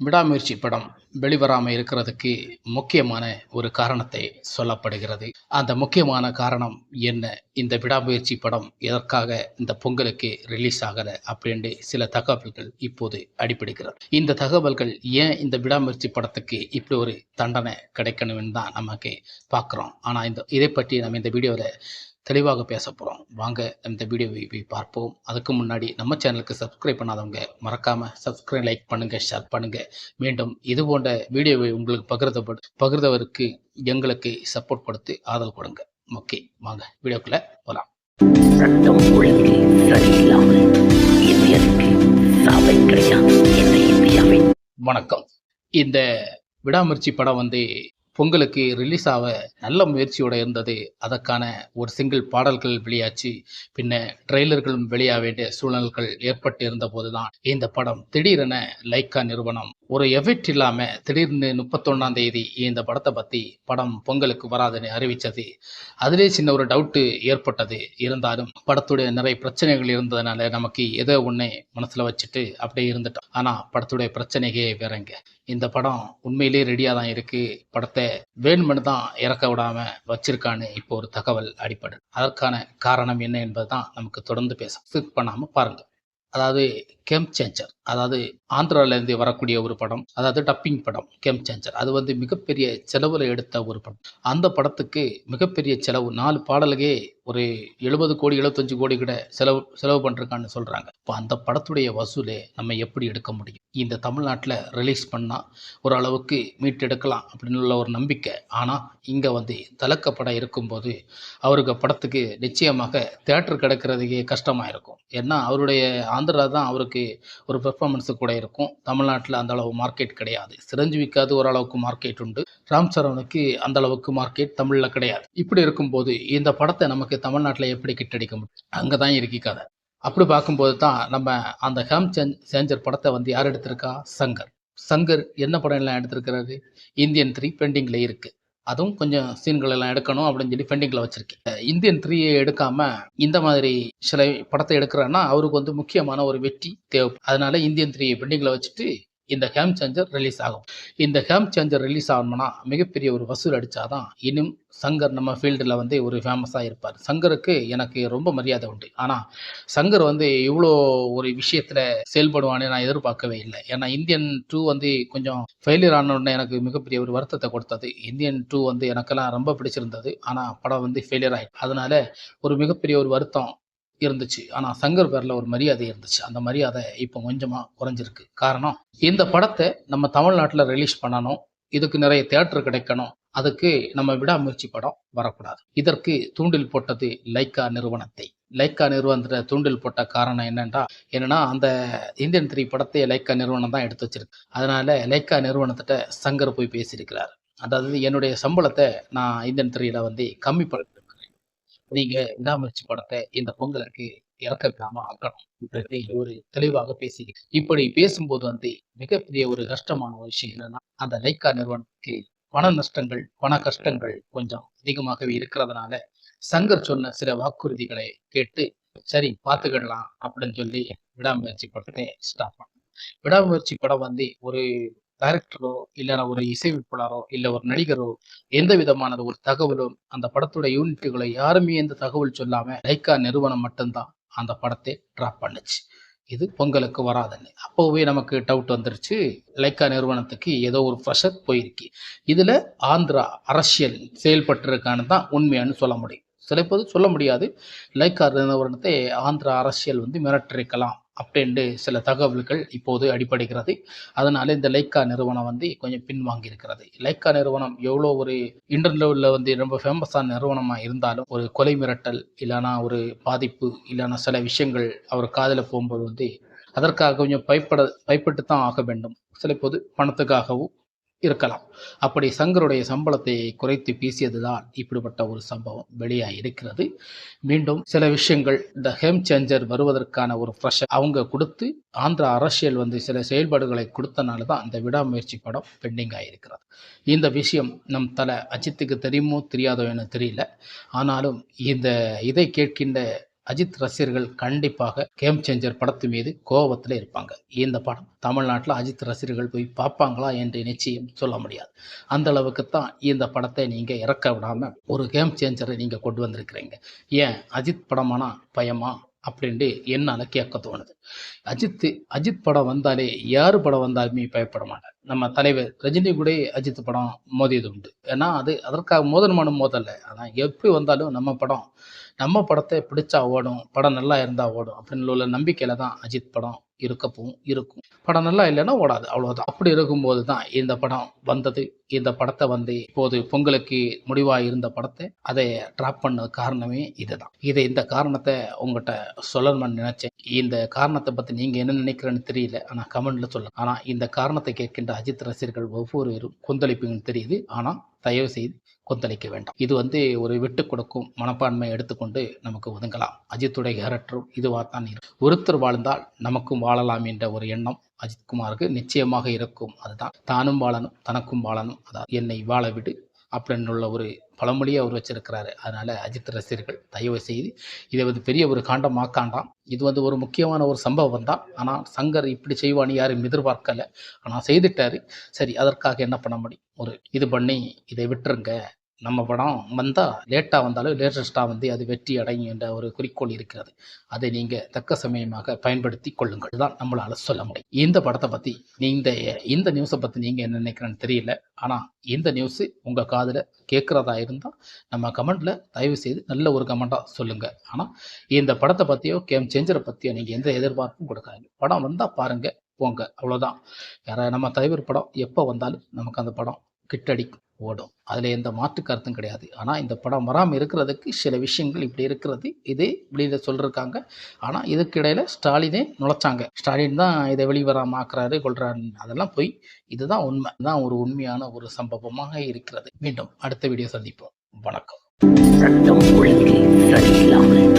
விடாமுயற்சி படம் வெளிவராம இருக்கிறதுக்கு முக்கியமான ஒரு காரணத்தை சொல்லப்படுகிறது. அந்த முக்கியமான காரணம் என்ன? இந்த விடாமுயற்சி படம் எதற்காக இந்த பொங்கலுக்கு ரிலீஸ் ஆகல அப்படின்னு சில தகவல்கள் இப்போது அடிபடுகிறது. இந்த தகவல்கள் ஏன் இந்த விடாமுயற்சி படத்துக்கு இப்படி ஒரு தண்டனை கிடைக்கணும்னு தான் நமக்கு பார்க்குறோம். ஆனால் இதை பற்றி நம்ம இந்த வீடியோவில் தெளிவாக பேச போகிறோம். வாங்க இந்த வீடியோவை போய் பார்ப்போம். அதுக்கு முன்னாடி நம்ம சேனலுக்கு சப்ஸ்கிரைப் பண்ணாதவங்க மறக்காமல் சப்ஸ்கிரைப், லைக் பண்ணுங்கள், ஷேர் பண்ணுங்கள். மீண்டும் இது போன்ற வீடியோவை உங்களுக்கு பகிர்ந்தவருக்கு எங்களுக்கு சப்போர்ட் கொடுத்து ஆதரவு கொடுங்க. ஓகே, வாங்க வீடியோக்குள்ளே போகலாம். சட்டம் ஒழுங்கு சரியில்லாமல் இந்தியருக்கு சாவை கிடையாது என்ற இந்தியாவின் வணக்கம். இந்த விடாமுயற்சி படம் பொங்கலுக்கு ரிலீஸ் ஆக நல்ல முயற்சியோடு இருந்தது. அதற்கான ஒரு சிங்கிள் பாடல்கள் வெளியாச்சு. பின்ன ட்ரெய்லர்களும் வெளியாக வேண்டிய சூழல்கள் ஏற்பட்டு இருந்த போதுதான் இந்த படம் திடீரென லைக்கா நிறுவனம் ஒரு எஃபெக்ட் இல்லாமல் திடீர்னு 31ஆம் தேதி இந்த படத்தை பற்றி படம் பொங்கலுக்கு வராதுன்னு அறிவித்தது. அதிலே சின்ன ஒரு டவுட்டு ஏற்பட்டது. இருந்தாலும் படத்துடைய நிறைய பிரச்சனைகள் இருந்ததுனால நமக்கு ஏதோ ஒன்று மனசில் வச்சுட்டு அப்படியே இருந்துட்டோம். ஆனால் படத்துடைய பிரச்சனையே வேறங்க. இந்த படம் உண்மையிலே ரெடியாக தான் இருக்குது. படத்தை வேணுமென்னு தான் இறக்க விடாம வச்சிருக்கான்னு இப்போ ஒரு தகவல் அடிப்படை. அதற்கான காரணம் என்ன என்பது தான் நமக்கு தொடர்ந்து பேச ஸ்கிப் பண்ணாமல் பாருங்கள். அதாவது கேம் சேஞ்சர், அதாவது ஆந்திராவிலேருந்து வரக்கூடிய ஒரு படம், அதாவது டப்பிங் படம் கேம் சேஞ்சர். அது மிகப்பெரிய செலவில் எடுத்த ஒரு படம். அந்த படத்துக்கு மிகப்பெரிய செலவு 4 பாடலுக்கே ஒரு 70 கோடி 75 கோடி கூட செலவு பண்ணிருக்கான்னு சொல்கிறாங்க. இப்போ அந்த படத்துடைய வசூலை நம்ம எப்படி எடுக்க முடியும்? இந்த தமிழ்நாட்டில் ரிலீஸ் பண்ணால் ஓரளவுக்கு மீட்டெடுக்கலாம் அப்படின்னு உள்ள ஒரு நம்பிக்கை. ஆனால் இங்கே தலக்கப்படம் இருக்கும்போது அவருக்கு படத்துக்கு நிச்சயமாக தியேட்டர் கிடைக்கிறதுக்கே கஷ்டமாக இருக்கும். ஏன்னா அவருடைய ஆந்திரா தான் அவருக்கு ஒரு பெர்ஃபார்மன்ஸு கூட இருக்கும். தமிழ்நாட்டில் அந்த அளவு மார்க்கெட் கிடையாது. சிரஞ்சீவிக்காவது ஓரளவுக்கு மார்க்கெட் உண்டு. ராம் சரவணுக்கு அந்த அளவுக்கு மார்க்கெட் தமிழில் கிடையாது. இப்படி இருக்கும்போது இந்த படத்தை நமக்கு தமிழ்நாட்டில் எப்படி கிட்டடிக்க முடியும்? அங்கே தான் இருக்கு கதை. அப்படி பார்க்கும்போது தான் நம்ம அந்த கேம் சேஞ்சர் படத்தை யார் எடுத்திருக்கா? சங்கர் என்ன படம் எல்லாம் எடுத்திருக்கிறாரு? இந்தியன் 3 பெண்டிங்கில் இருக்குது. அதுவும் கொஞ்சம் சீன்கள் எல்லாம் எடுக்கணும் அப்படின்னு சொல்லி பெண்டிங்கில் வச்சுருக்கேன். இந்தியன் 3 எடுக்காம இந்த மாதிரி சில படத்தை எடுக்கிறேன்னா அவருக்கு முக்கியமான ஒரு வெற்றி தேவை. அதனால இந்தியன் 3 பெண்டிங்கில் வச்சுட்டு இந்த கேம் சேஞ்சர் ரிலீஸ் ஆகும். இந்த கேம் சேஞ்சர் ரிலீஸ் ஆகணும்னா மிகப்பெரிய ஒரு வசூல் அடித்தாதான் இன்னும் சங்கர் நம்ம ஃபீல்டில் ஒரு ஃபேமஸாக இருப்பார். சங்கருக்கு எனக்கு ரொம்ப மரியாதை உண்டு. ஆனால் சங்கர் இவ்வளோ ஒரு விஷயத்தில் செயல்படுவான்னு நான் எதிர்பார்க்கவே இல்லை. ஏன்னா இந்தியன் 2 கொஞ்சம் ஃபெயிலியர் ஆனோடனே எனக்கு மிகப்பெரிய ஒரு வருத்தத்தை கொடுத்தது. இந்தியன் 2 எனக்கெல்லாம் ரொம்ப பிடிச்சிருந்தது. ஆனால் படம் ஃபெயிலியர் ஆகிடுச்சு. அதனால ஒரு மிகப்பெரிய ஒரு வருத்தம் இருந்துச்சு. ஆனால் சங்கர் பேரில் ஒரு மரியாதை இருந்துச்சு. அந்த மரியாதை இப்போ கொஞ்சமாக குறைஞ்சிருக்கு. காரணம், இந்த படத்தை நம்ம தமிழ்நாட்டில் ரிலீஸ் பண்ணணும். இதுக்கு நிறைய தியேட்டர் கிடைக்கணும். அதுக்கு நம்ம விடாமுயற்சி படம் வரக்கூடாது. இதற்கு தூண்டில் போட்டது லைக்கா நிறுவனத்தை. லைக்கா நிறுவனத்தில் தூண்டில் போட்ட காரணம் என்னன்னா அந்த இந்தியன் 3 படத்தை லைக்கா நிறுவனம் தான் எடுத்து வச்சிருக்கு. அதனால லைக்கா நிறுவனத்திட்ட சங்கர் போய் பேசியிருக்கிறார். அதாவது என்னுடைய சம்பளத்தை நான் இந்தியன் 3ல கம்மி பண்ண, நீங்க விடாமுயற்சி படத்தை இந்த பொங்கலுக்கு இறக்காம ஆக்கணும் ஒரு தெளிவாக பேசி. இப்படி பேசும்போது மிகப்பெரிய ஒரு கஷ்டமான ஒரு விஷயம் என்னன்னா, அந்த லைக்கா நிறுவனத்துக்கு பண நஷ்டங்கள், பண கஷ்டங்கள் கொஞ்சம் அதிகமாகவே இருக்கிறதுனால சங்கர் சொன்ன சில வாக்குறுதிகளை கேட்டு சரி பார்த்துக்கிடலாம் அப்படின்னு சொல்லி விடாமுயற்சி படத்தை ஸ்டார்ட் பண்ண. விடாமுயற்சி படம் ஒரு டைரக்டரோ இல்லைன்னா ஒரு இசையமைப்பாளரோ இல்லை ஒரு நடிகரோ எந்த விதமான ஒரு தகவலும் அந்த படத்தோட யூனிட்டுகளை யாருமே எந்த தகவல் சொல்லாம லைக்கா நிறுவனம் மட்டும்தான் அந்த படத்தை டிராப் பண்ணுச்சு. இது பொங்கலுக்கு வராதுன்னு அப்போவே நமக்கு டவுட் வந்துருச்சு. லைக்கா நிறுவனத்துக்கு ஏதோ ஒரு ப்ரெஷர் போயிருக்கு. இதுல ஆந்திரா அரசியல் செயல்பட்டிருக்கான்னு தான் உண்மையானு சொல்ல முடியும். சில போது சொல்ல முடியாது. லைக்கா நிறுவனத்தை ஆந்திரா அரசியல் மிரட்டிருக்கலாம் அப்படின்ட்டு சில தகவல்கள் இப்போது அடிபடுகிறது. அதனால இந்த லைக்கா நிறுவனம் கொஞ்சம் பின்வாங்கி இருக்கிறது. லைக்கா நிறுவனம் எவ்வளோ ஒரு இன்டர்நெட்ல ரொம்ப ஃபேமஸான நிறுவனமாக இருந்தாலும் ஒரு கொலை மிரட்டல் இல்லைன்னா ஒரு பாதிப்பு இல்லைன்னா சில விஷயங்கள் அவர் காதில் போகும்போது அதற்காக கொஞ்சம் பயப்பட்டு தான் ஆக வேண்டும். சில போது பணத்துக்காகவும் இருக்கலாம். அப்படி சங்கருடைய சம்பளத்தை குறைத்து பேசியதுதான் இப்படிப்பட்ட ஒரு சம்பவம் வெளியாக இருக்கிறது. மீண்டும் சில விஷயங்கள் இந்த கேம் சேஞ்சர் வருவதற்கான ஒரு ப்ரெஷர் அவங்க கொடுத்து ஆந்திரா அரசியல் சில செயல்பாடுகளை கொடுத்தனால தான் இந்த விடாமுயற்சி படம் பெண்டிங் ஆகியிருக்கிறது. இந்த விஷயம் நம் அஜித்துக்கு தெரியுமோ தெரியாதோ என தெரியல. ஆனாலும் இதை கேட்கின்ற அஜித் ரசிகர்கள் கண்டிப்பாக கேம் சேஞ்சர் படத்து மீது கோபத்தில் இருப்பாங்க. இந்த படம் தமிழ்நாட்டில் அஜித் ரசிகர்கள் போய் பார்ப்பாங்களா என்று நிச்சயம் சொல்ல முடியாது. அந்த அளவுக்கு தான் இந்த படத்தை நீங்கள் இறக்க விடாமல் ஒரு கேம் சேஞ்சரை நீங்கள் கொண்டு வந்திருக்கிறீங்க. ஏன் அஜித் படமானா பயமா அப்படின்ட்டு என்னால் கேட்க தோணுது. அஜித் படம் வந்தாலே யார் படம் வந்தாலுமே பயப்பட மாட்டார். நம்ம தலைவர் ரஜினி கூட அஜித் படம் மோதியது உண்டு. ஏன்னா அதற்காக மோதல் மோதலை. ஆனால் எப்படி வந்தாலும் நம்ம படத்தை பிடிச்சா ஓடும், படம் நல்லா இருந்தால் ஓடும் அப்படின்னு உள்ள நம்பிக்கையில் தான் அஜித் படம் இருக்கும். படம் நல்லா இல்லைன்னா ஓடாது, அவ்வளோதான். அப்படி இருக்கும்போது தான் இந்த படம் வந்தது. இந்த படத்தை இப்போது பொங்கலுக்கு முடிவாக இருந்த படத்தை அதை ட்ராப் பண்ண காரணமே இதுதான். இந்த காரணத்தை உங்கள்கிட்ட சொல்லணும்னு நினச்சேன். இந்த காரணத்தை பற்றி நீங்கள் என்ன நினைக்கிறேன்னு தெரியல, ஆனால் கமெண்டில் சொல்ல. ஆனால் இந்த காரணத்தை கேட்கின்ற அஜித் ரசிகர்கள் ஒவ்வொருவரும் கொந்தளிப்புன்னு தெரியுது. ஆனால் தயவு செய்து கொந்தளிக்க வேண்டாம். இது ஒரு விட்டு கொடுக்கும் மனப்பான்மை எடுத்துக்கொண்டு நமக்கு ஒதுங்கலாம். அஜித்துடைய கேரக்டரும் இதுவாக தான் இருக்கும். ஒருத்தர் வாழ்ந்தால் நமக்கும் வாழலாம் என்ற ஒரு எண்ணம் அஜித்குமாருக்கு நிச்சயமாக இருக்கும். அதுதான் தானும் வாழணும் தனக்கும் வாழணும், அதாவது என்னை வாழ விடு அப்படின்னு உள்ள ஒரு பழமொழியை அவர் வச்சிருக்கிறாரு. அதனால் அஜித் ரசிகர்கள் தயவு செய்து இதை பெரிய ஒரு காண்டமாக்காண்டாம். இது ஒரு முக்கியமான ஒரு சம்பவம் தான். ஆனால் சங்கர் இப்படி செய்வான்னு யாரும் எதிர்பார்க்கலை. ஆனால் செய்துட்டாரு. சரி, அதற்காக என்ன பண்ண முடியும்? இது பண்ணி இதை விட்டுருங்க. நம்ம படம் வந்தால் லேட்டாக வந்தாலும் லேட்டஸ்ட்டாக அது வெற்றி அடையும் என்ற ஒரு குறிக்கோள் இருக்கிறது. அதை நீங்கள் தக்க சமயமாக பயன்படுத்தி கொள்ளுங்கள். இதுதான் நம்மளால் சொல்ல முடியும். இந்த படத்தை பற்றி இந்த நியூஸை பற்றி நீங்கள் என்ன நினைக்கிறேன்னு தெரியல. ஆனால் இந்த நியூஸு உங்கள் காதில் கேட்குறதா இருந்தால் நம்ம கமெண்டில் தயவு செய்து நல்ல ஒரு கமெண்ட்டாக சொல்லுங்கள். ஆனால் இந்த படத்தை பற்றியோ கேம் சேஞ்சரை பற்றியோ நீங்கள் எந்த எதிர்பார்ப்பும் கொடுக்காது. படம் வந்தால் பாருங்கள், போங்க, அவ்வளோதான். நம்ம தலைவர் படம் எப்போ வந்தாலும் நமக்கு அந்த படம் கிட்டடிக்கும், ஓடும். அதில் எந்த மாற்று கருத்தும் கிடையாது. ஆனால் இந்த படம் வராமல் இருக்கிறதுக்கு சில விஷயங்கள் இப்படி இருக்கிறது. இதே வெளியில் சொல்லியிருக்காங்க. ஆனால் இதுக்கு இடையில் ஸ்டாலினே நுழைச்சாங்க. ஸ்டாலின் தான் இதை வெளிவராமல் ஆக்குறாரு, கொள்றாரு. அதெல்லாம் போய் இதுதான் உண்மை. தான் ஒரு உண்மையான ஒரு சம்பவமாக இருக்கிறது. மீண்டும் அடுத்த வீடியோ சந்திப்போம். வணக்கம். சட்டம் ஒழுங்கு சரியில்லாமல்